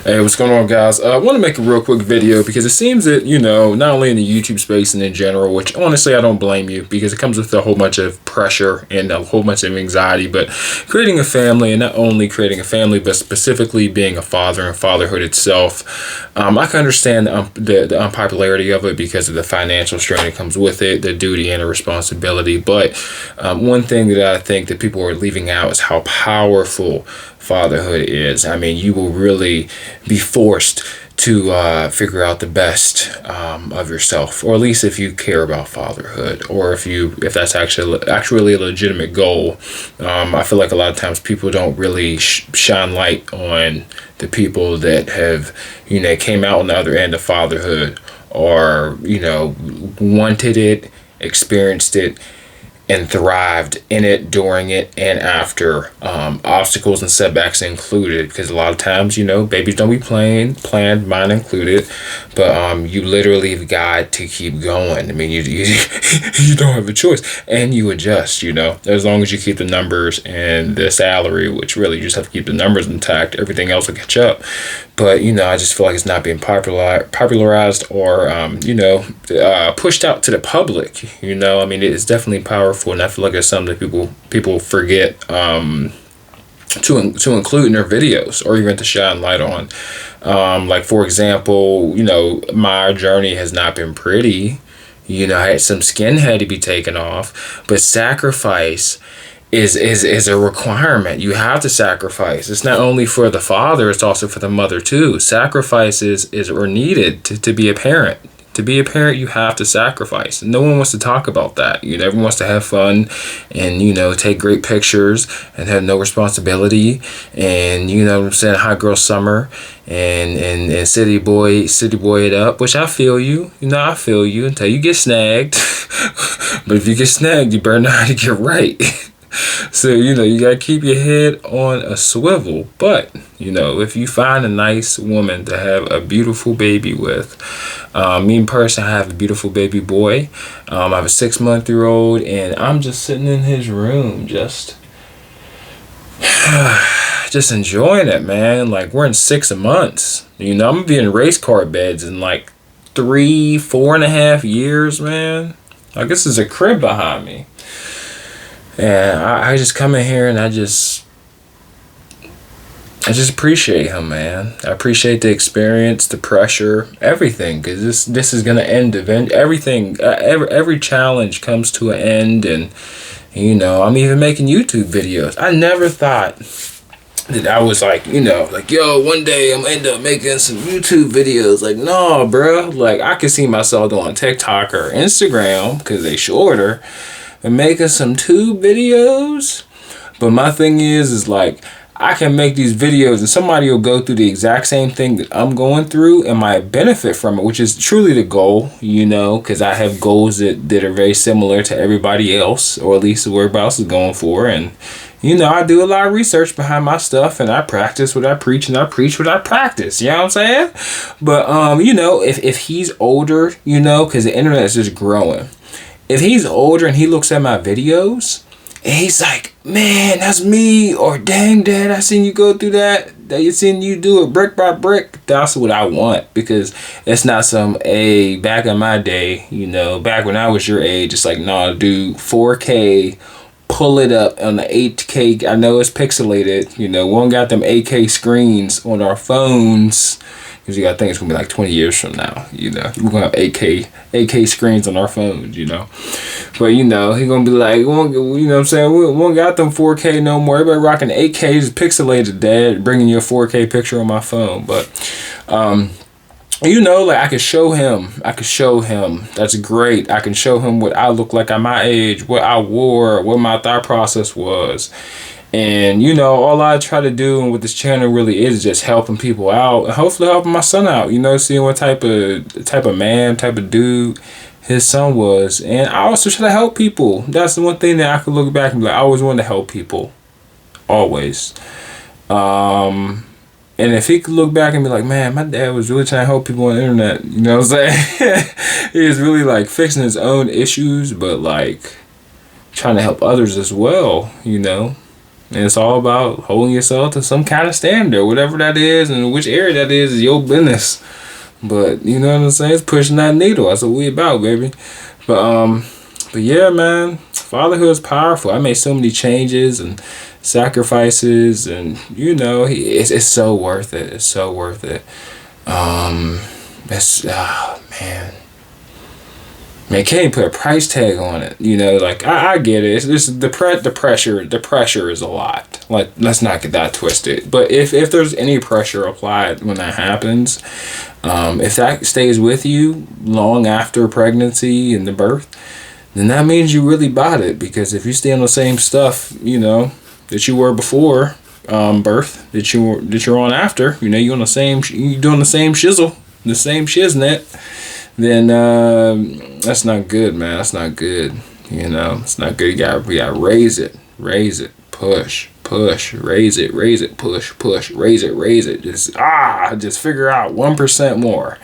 Hey, what's going on, guys? I want to make a real quick video because it seems that, not only in the YouTube space and in general, which honestly I don't blame you because it comes with a whole bunch of pressure and a whole bunch of anxiety, but creating a family, and not only creating a family, but specifically being a father and fatherhood itself, I can understand the unpopularity of it because of the financial strain that comes with it, the duty and the responsibility. But one thing that I think that people are leaving out is how powerful fatherhood is. I mean, you will really be forced to figure out the best of yourself, or at least if you care about fatherhood, or if that's actually a legitimate goal. I feel like a lot of times people don't really shine light on the people that have came out on the other end of fatherhood, or wanted it, experienced it, and thrived in it, during it, and after, obstacles and setbacks included, because a lot of times babies don't be planned, mine included, but you literally have got to keep going. I mean, you you don't have a choice, and you adjust, as long as you keep the numbers and the salary, which really you just have to keep the numbers intact, everything else will catch up. But I just feel like it's not being popularized or pushed out to the public. I mean, it's definitely powerful, and I feel like it's something that people forget to include in their videos, or even to shine light on. Like, for example, my journey has not been pretty. I had some skin had to be taken off, but sacrifice is a requirement. You have to sacrifice. It's not only for the father, it's also for the mother too. Sacrifices are needed to be a parent. To be a parent, you have to sacrifice. No one wants to talk about that. Everyone wants to have fun and, take great pictures and have no responsibility. And, hot girl summer and city boy it up, which I feel you. I feel you until you get snagged. But if you get snagged, you better know how to get right. So, you got to keep your head on a swivel. But, if you find a nice woman to have a beautiful baby with, me in person, I have a beautiful baby boy. I have a 6-month-old, and I'm just sitting in his room, just enjoying it, man. Like, we're in 6 months. I'm going to be in race car beds in like 4.5 years, man. Like, this is a crib behind me. And I just come in here and I just appreciate him, man. I appreciate the experience, the pressure, everything, because this is gonna end eventually. Everything, every challenge comes to an end, and I'm even making YouTube videos. I never thought that I was like, yo, one day I'm gonna end up making some YouTube videos. Like, no, bro. Like, I can see myself doing TikTok or Instagram because they shorter, and making some tube videos. But my thing is like, I can make these videos and somebody will go through the exact same thing that I'm going through and might benefit from it, which is truly the goal, because I have goals that are very similar to everybody else, or at least what everybody else is going for. And I do a lot of research behind my stuff, and I practice what I preach, and I preach what I practice. You know what I'm saying? But if he's older, because the internet is just growing. If he's older and he looks at my videos and he's like, man, that's me, or dang, dad, I seen you go through that you seen you do it brick by brick, that's what I want. Because it's not back in my day, back when I was your age, it's like, no, dude, 4K, pull it up on the 8K. I know it's pixelated, we don't got them 8K screens on our phones. Because you got to think it's going to be like 20 years from now, We're going to have 8K screens on our phones, But, he going to be like, you know what I'm saying? We won't got them 4K no more. Everybody rocking 8K is pixelated, dad, bringing you a 4K picture on my phone. But, like, I could show him. That's great. I can show him what I look like at my age, what I wore, what my thought process was. And, all I try to do and what this channel really is just helping people out, and hopefully helping my son out, seeing what type of man, type of dude his son was. And I also try to help people. That's the one thing that I could look back and be like, I always wanted to help people. Always. And if he could look back and be like, man, my dad was really trying to help people on the internet, you know what I'm saying? He was really like fixing his own issues, but like trying to help others as well, And it's all about holding yourself to some kind of standard, whatever that is, and which area that is your business. But you know what I'm saying? It's pushing that needle. That's what we about, baby. But yeah, man, fatherhood is powerful. I made so many changes and sacrifices, and you know, it's so worth it. It's so worth it. It's man. Man, can't even put a price tag on it. You know, like I get it. It's just the pressure. The pressure is a lot. Like, let's not get that twisted. But if there's any pressure applied when that happens, if that stays with you long after pregnancy and the birth, then that means you really bought it. Because if you stay on the same stuff, you know, that you were before birth, that you're on after, you know, you doing the same shizzle, the same shiznit, then that's not good, man. That's not good. You know, it's not good. We gotta raise it, push, raise it, push, raise it. Just figure out 1% more.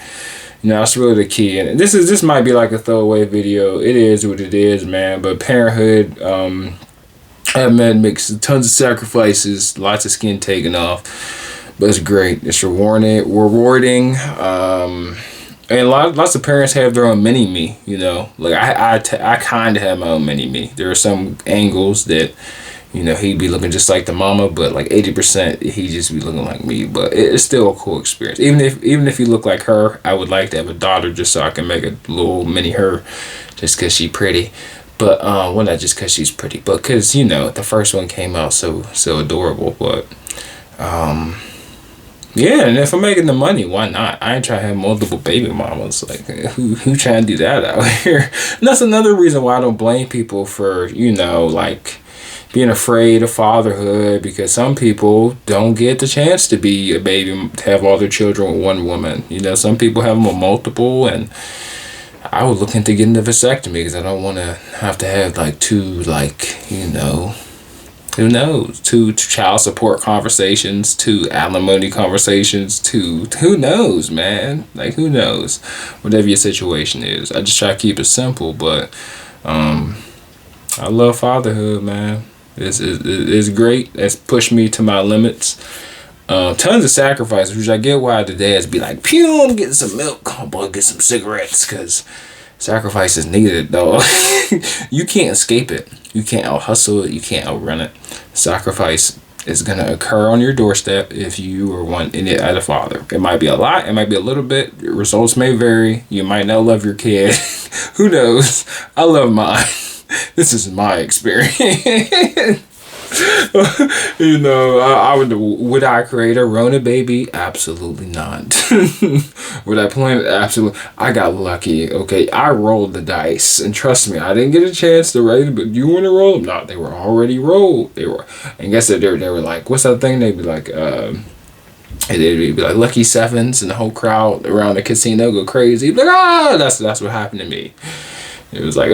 You know, that's really the key. And this might be like a throwaway video. It is what it is, man. But parenthood, I've makes tons of sacrifices, lots of skin taken off, but it's great. It's rewarding. And lots of parents have their own mini-me, you know. Like, I kind of have my own mini-me. There are some angles that, you know, he'd be looking just like the mama, but like 80% he'd just be looking like me. But it's still a cool experience. Even if he looked like her, I would like to have a daughter just so I can make a little mini her just because she's pretty. But, well, not just because she's pretty, but because, you know, the first one came out so adorable. But, yeah, and if I'm making the money, why not? I ain't trying to have multiple baby mamas. Like, who trying to do that out here? And that's another reason why I don't blame people for, you know, like, being afraid of fatherhood, because some people don't get the chance to be a baby, to have all their children with one woman. You know, some people have them with multiple, and I would look into getting a vasectomy because I don't want to have like two, like, you know, who knows, two child support conversations, two alimony conversations, who knows, man, like, who knows, whatever your situation is. I just try to keep it simple, but I love fatherhood, man. It's great. It's pushed me to my limits. Tons of sacrifices, which I get why the dads be like, pew, I'm getting some milk, I'm gonna get some cigarettes, because sacrifice is needed, though. You can't escape it. You can't out hustle it. You can't outrun it. Sacrifice is going to occur on your doorstep if you are one in it as a father. It might be a lot. It might be a little bit. Your results may vary. You might not love your kid. Who knows? I love mine. This is my experience. You know, would I create a Rona baby? Absolutely not. Would I plan it? Absolutely. I got lucky. Okay, I rolled the dice, and trust me, I didn't get a chance to write it. But you want to roll them? No, they were already rolled. They were, and guess that they were like, what's that thing? They'd be like, they'd be like lucky sevens, and the whole crowd around the casino go crazy. Like, that's what happened to me. It was like,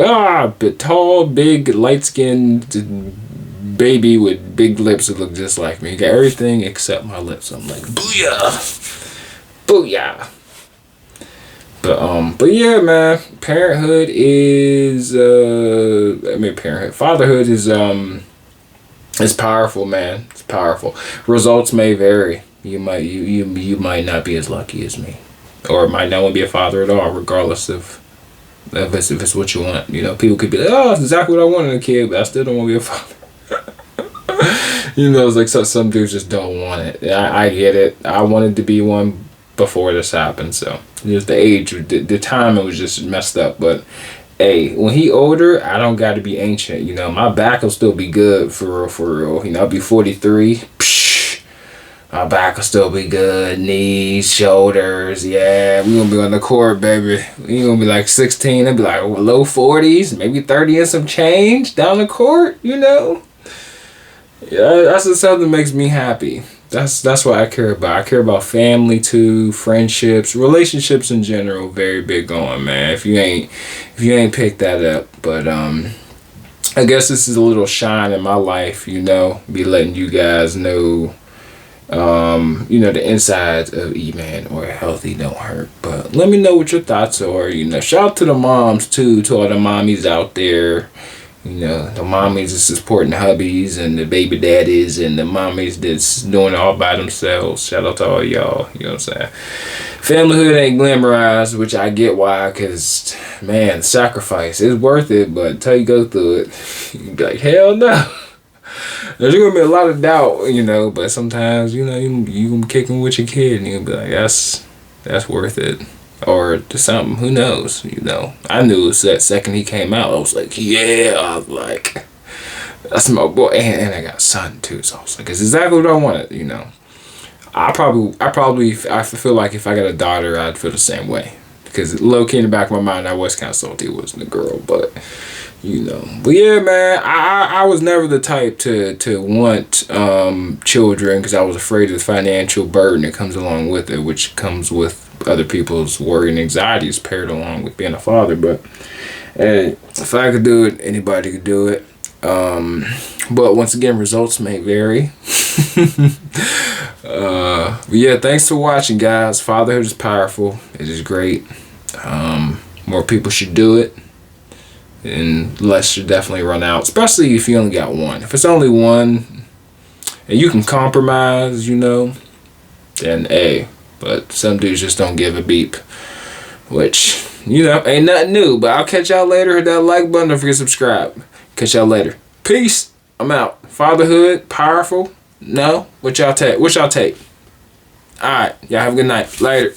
but tall, big, light-skinned baby with big lips that look just like me. Got everything except my lips. I'm like, booyah. But yeah, man, parenthood is fatherhood is powerful, man. It's powerful. Results may vary. You might not be as lucky as me, or might not want to be a father at all, regardless of if it's what you want. You know, people could be like, oh, that's exactly what I wanted in a kid, but I still don't want to be a father. You know, it's like some dudes just don't want it. I get it. I wanted to be one before this happened, so just the age, the timing was just messed up. But hey, when he older, I don't got to be ancient. You know, my back will still be good for real. You know, I'll be 43. Psh, my back will still be good. Knees, shoulders, yeah. We gonna be on the court, baby. We gonna be like 16. It'll be like low 40s, maybe 30 and some change down the court. You know. Yeah, that's just something that makes me happy. That's what I care about. I care about family too, friendships, relationships in general. Very big on, man. If you ain't picked that up, but I guess this is a little shine in my life. You know, be letting you guys know, you know, the insides of E-Man or Healthy Don't Hurt. But let me know what your thoughts are. You know, shout out to the moms too, to all the mommies out there. You know, the mommies is supporting the hubbies and the baby daddies and the mommies that's doing it all by themselves. Shout out to all y'all. You know what I'm saying? Familyhood ain't glamorized, which I get why, because, man, sacrifice is worth it, but until you go through it, you be like, hell no. There's going to be a lot of doubt, you know, but sometimes, you know, you gonna be kicking with your kid and you'll be like, that's worth it. Or to something, who knows, you know. I knew that second he came out, I was like, yeah, I was like, that's my boy. And I got a son too, so I was like, it's exactly what I wanted, you know. I feel like if I got a daughter, I'd feel the same way. Because low key in the back of my mind, I was kind of salty it wasn't a girl, but, you know. But yeah, man, I was never the type to want children because I was afraid of the financial burden that comes along with it, which comes with other people's worry and anxieties paired along with being a father. But hey, if I could do it, anybody could do it. But once again, results may vary. But yeah, thanks for watching, guys. Fatherhood is powerful. It is great. More people should do it, and less should definitely run out, especially if you only got one. If it's only one and you can compromise, you know, then hey. But some dudes just don't give a beep, which, you know, ain't nothing new. But I'll catch y'all later. Hit that like button. Don't forget to subscribe. Catch y'all later. Peace. I'm out. Fatherhood, powerful? No? What y'all take? All right. Y'all have a good night. Later.